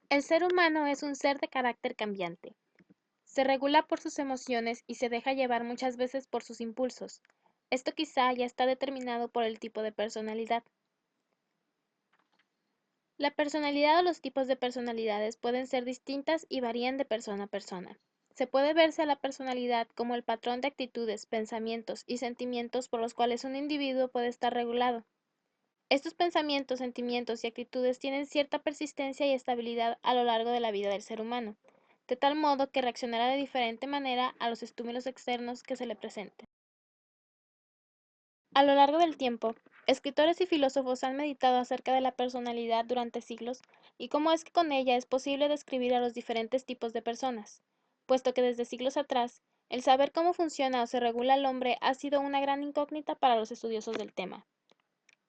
El ser humano es un ser de carácter cambiante. Se regula por sus emociones y se deja llevar muchas veces por sus impulsos. Esto quizá ya está determinado por el tipo de personalidad. La personalidad o los tipos de personalidades pueden ser distintas y varían de persona a persona. Se puede verse a la personalidad como el patrón de actitudes, pensamientos y sentimientos por los cuales un individuo puede estar regulado. Estos pensamientos, sentimientos y actitudes tienen cierta persistencia y estabilidad a lo largo de la vida del ser humano, de tal modo que reaccionará de diferente manera a los estímulos externos que se le presenten. A lo largo del tiempo, escritores y filósofos han meditado acerca de la personalidad durante siglos y cómo es que con ella es posible describir a los diferentes tipos de personas, puesto que desde siglos atrás, el saber cómo funciona o se regula el hombre ha sido una gran incógnita para los estudiosos del tema.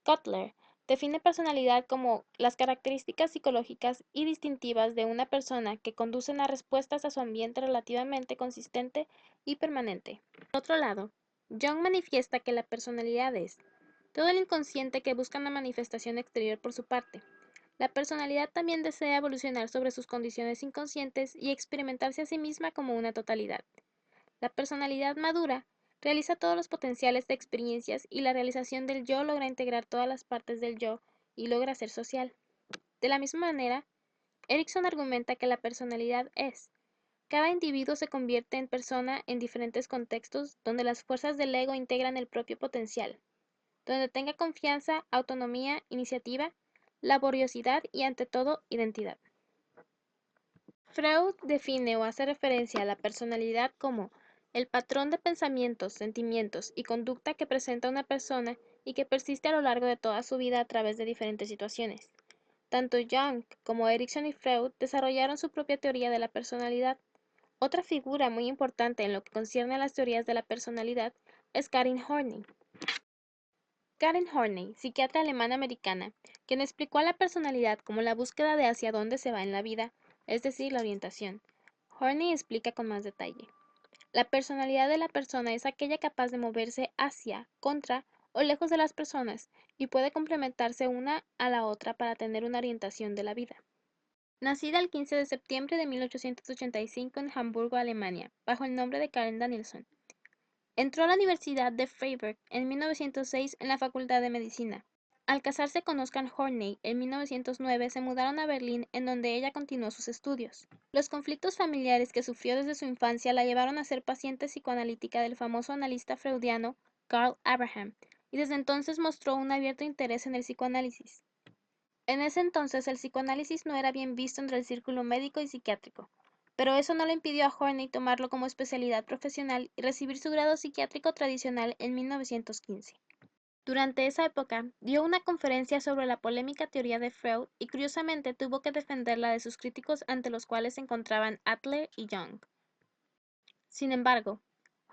Kotler define personalidad como las características psicológicas y distintivas de una persona que conducen a respuestas a su ambiente relativamente consistente y permanente. Por otro lado, Jung manifiesta que la personalidad es todo el inconsciente que busca una manifestación exterior por su parte. La personalidad también desea evolucionar sobre sus condiciones inconscientes y experimentarse a sí misma como una totalidad. La personalidad madura realiza todos los potenciales de experiencias y la realización del yo logra integrar todas las partes del yo y logra ser social. De la misma manera, Erikson argumenta que la personalidad es cada individuo se convierte en persona en diferentes contextos donde las fuerzas del ego integran el propio potencial, donde tenga confianza, autonomía, iniciativa, laboriosidad y ante todo identidad. Freud define o hace referencia a la personalidad como el patrón de pensamientos, sentimientos y conducta que presenta una persona y que persiste a lo largo de toda su vida a través de diferentes situaciones. Tanto Jung como Erikson y Freud desarrollaron su propia teoría de la personalidad. Otra figura muy importante en lo que concierne a las teorías de la personalidad es Karin Horney. Karen Horney, psiquiatra alemana-americana, quien explicó a la personalidad como la búsqueda de hacia dónde se va en la vida, es decir, la orientación. Horney explica con más detalle. La personalidad de la persona es aquella capaz de moverse hacia, contra o lejos de las personas y puede complementarse una a la otra para tener una orientación de la vida. Nacida el 15 de septiembre de 1885 en Hamburgo, Alemania, bajo el nombre de Karen Danielson. Entró a la Universidad de Freiburg en 1906 en la Facultad de Medicina. Al casarse con Oscar Horney en 1909 se mudaron a Berlín en donde ella continuó sus estudios. Los conflictos familiares que sufrió desde su infancia la llevaron a ser paciente psicoanalítica del famoso analista freudiano Karl Abraham, y desde entonces mostró un abierto interés en el psicoanálisis. En ese entonces el psicoanálisis no era bien visto entre el círculo médico y psiquiátrico, pero eso no le impidió a Horney tomarlo como especialidad profesional y recibir su grado psiquiátrico tradicional en 1915. Durante esa época, dio una conferencia sobre la polémica teoría de Freud y curiosamente tuvo que defenderla de sus críticos ante los cuales se encontraban Adler y Jung. Sin embargo,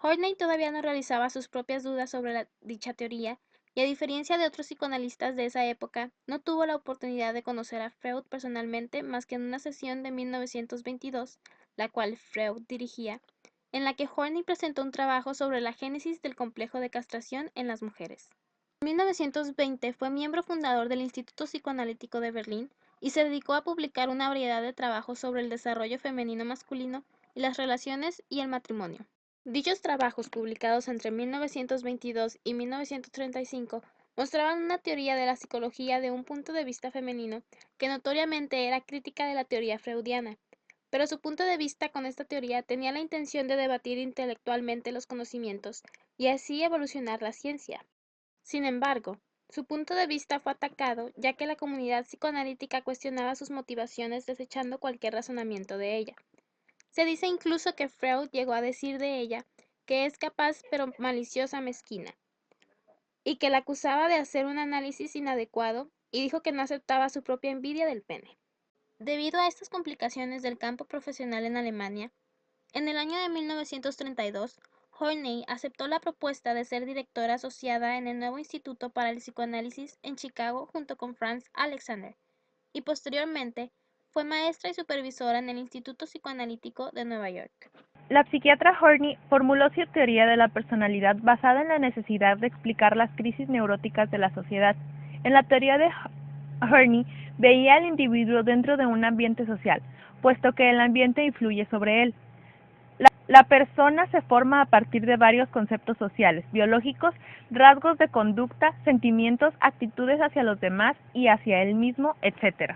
Horney todavía no realizaba sus propias dudas sobre dicha teoría y a diferencia de otros psicoanalistas de esa época, no tuvo la oportunidad de conocer a Freud personalmente más que en una sesión de 1922, la cual Freud dirigía, en la que Horney presentó un trabajo sobre la génesis del complejo de castración en las mujeres. En 1920 fue miembro fundador del Instituto Psicoanalítico de Berlín y se dedicó a publicar una variedad de trabajos sobre el desarrollo femenino-masculino y las relaciones y el matrimonio. Dichos trabajos, publicados entre 1922 y 1935, mostraban una teoría de la psicología de un punto de vista femenino que notoriamente era crítica de la teoría freudiana, pero su punto de vista con esta teoría tenía la intención de debatir intelectualmente los conocimientos y así evolucionar la ciencia. Sin embargo, su punto de vista fue atacado ya que la comunidad psicoanalítica cuestionaba sus motivaciones desechando cualquier razonamiento de ella. Se dice incluso que Freud llegó a decir de ella que es capaz pero maliciosa mezquina, y que la acusaba de hacer un análisis inadecuado y dijo que no aceptaba su propia envidia del pene. Debido a estas complicaciones del campo profesional en Alemania, en el año de 1932, Horney aceptó la propuesta de ser directora asociada en el nuevo Instituto para el Psicoanálisis en Chicago junto con Franz Alexander, y posteriormente fue maestra y supervisora en el Instituto Psicoanalítico de Nueva York. La psiquiatra Horney formuló su teoría de la personalidad basada en la necesidad de explicar las crisis neuróticas de la sociedad. En la teoría de Horney veía al individuo dentro de un ambiente social, puesto que el ambiente influye sobre él. La persona se forma a partir de varios conceptos sociales, biológicos, rasgos de conducta, sentimientos, actitudes hacia los demás y hacia él mismo, etc.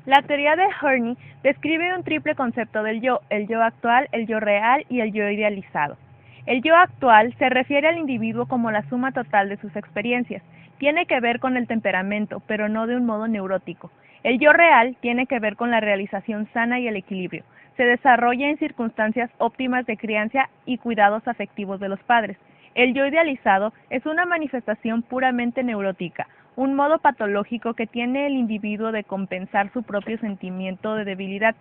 La teoría de Horney describe un triple concepto del yo: el yo actual, el yo real y el yo idealizado. El yo actual se refiere al individuo como la suma total de sus experiencias. Tiene que ver con el temperamento, pero no de un modo neurótico. El yo real tiene que ver con la realización sana y el equilibrio. Se desarrolla en circunstancias óptimas de crianza y cuidados afectivos de los padres. El yo idealizado es una manifestación puramente neurótica, un modo patológico que tiene el individuo de compensar su propio sentimiento de debilidad.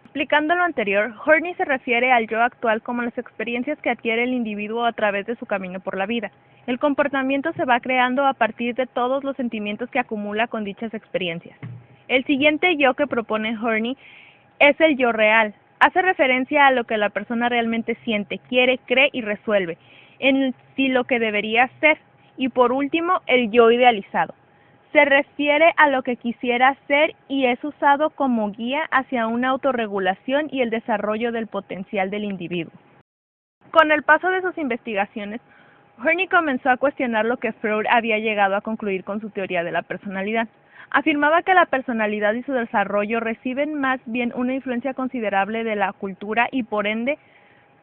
Explicando lo anterior, Horney se refiere al yo actual como las experiencias que adquiere el individuo a través de su camino por la vida. El comportamiento se va creando a partir de todos los sentimientos que acumula con dichas experiencias. El siguiente yo que propone Horney es el yo real. Hace referencia a lo que la persona realmente siente, quiere, cree y resuelve, en sí lo que debería ser. Y por último, el yo idealizado. Se refiere a lo que quisiera ser y es usado como guía hacia una autorregulación y el desarrollo del potencial del individuo. Con el paso de sus investigaciones, Horney comenzó a cuestionar lo que Freud había llegado a concluir con su teoría de la personalidad. Afirmaba que la personalidad y su desarrollo reciben más bien una influencia considerable de la cultura y por ende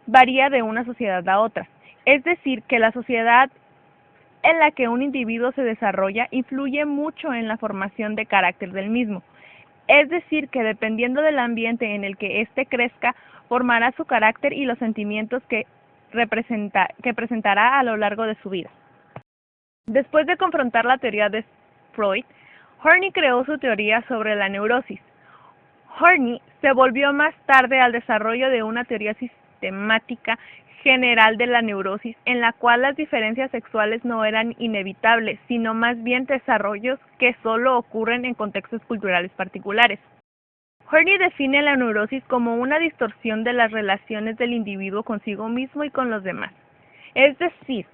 varía de una sociedad a otra. Es decir, que la sociedad en la que un individuo se desarrolla influye mucho en la formación de carácter del mismo. Es decir, que dependiendo del ambiente en el que éste crezca, formará su carácter y los sentimientos que presentará a lo largo de su vida. Después de confrontar la teoría de Freud, Horney creó su teoría sobre la neurosis. Horney se volvió más tarde al desarrollo de una teoría sistemática general de la neurosis, en la cual las diferencias sexuales no eran inevitables, sino más bien desarrollos que solo ocurren en contextos culturales particulares. Horney define la neurosis como una distorsión de las relaciones del individuo consigo mismo y con los demás. Es decir,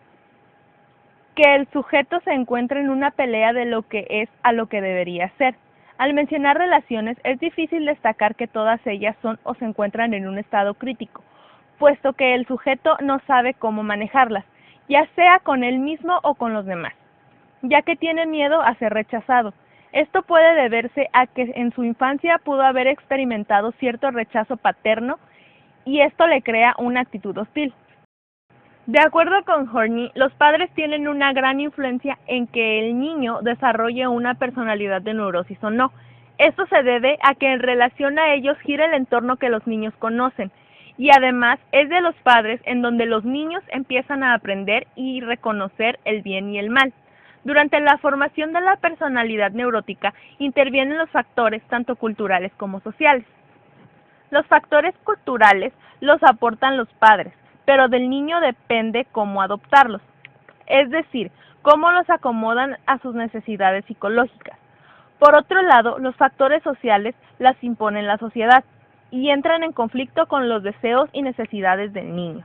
que el sujeto se encuentra en una pelea de lo que es a lo que debería ser. Al mencionar relaciones, es difícil destacar que todas ellas son o se encuentran en un estado crítico, puesto que el sujeto no sabe cómo manejarlas, ya sea con él mismo o con los demás, ya que tiene miedo a ser rechazado. Esto puede deberse a que en su infancia pudo haber experimentado cierto rechazo paterno y esto le crea una actitud hostil. De acuerdo con Horney, los padres tienen una gran influencia en que el niño desarrolle una personalidad de neurosis o no. Esto se debe a que en relación a ellos gira el entorno que los niños conocen, y además es de los padres en donde los niños empiezan a aprender y reconocer el bien y el mal. Durante la formación de la personalidad neurótica intervienen los factores tanto culturales como sociales. Los factores culturales los aportan los padres, pero del niño depende cómo adoptarlos, es decir, cómo los acomodan a sus necesidades psicológicas. Por otro lado, los factores sociales las impone la sociedad y entran en conflicto con los deseos y necesidades del niño.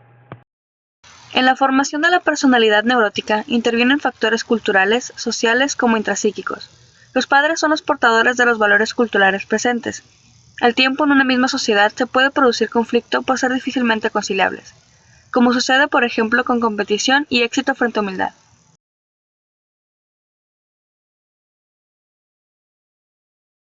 En la formación de la personalidad neurótica intervienen factores culturales, sociales como intrapsíquicos. Los padres son los portadores de los valores culturales presentes. Al tiempo, en una misma sociedad se puede producir conflicto por ser difícilmente conciliables, como sucede por ejemplo con competición y éxito frente a humildad.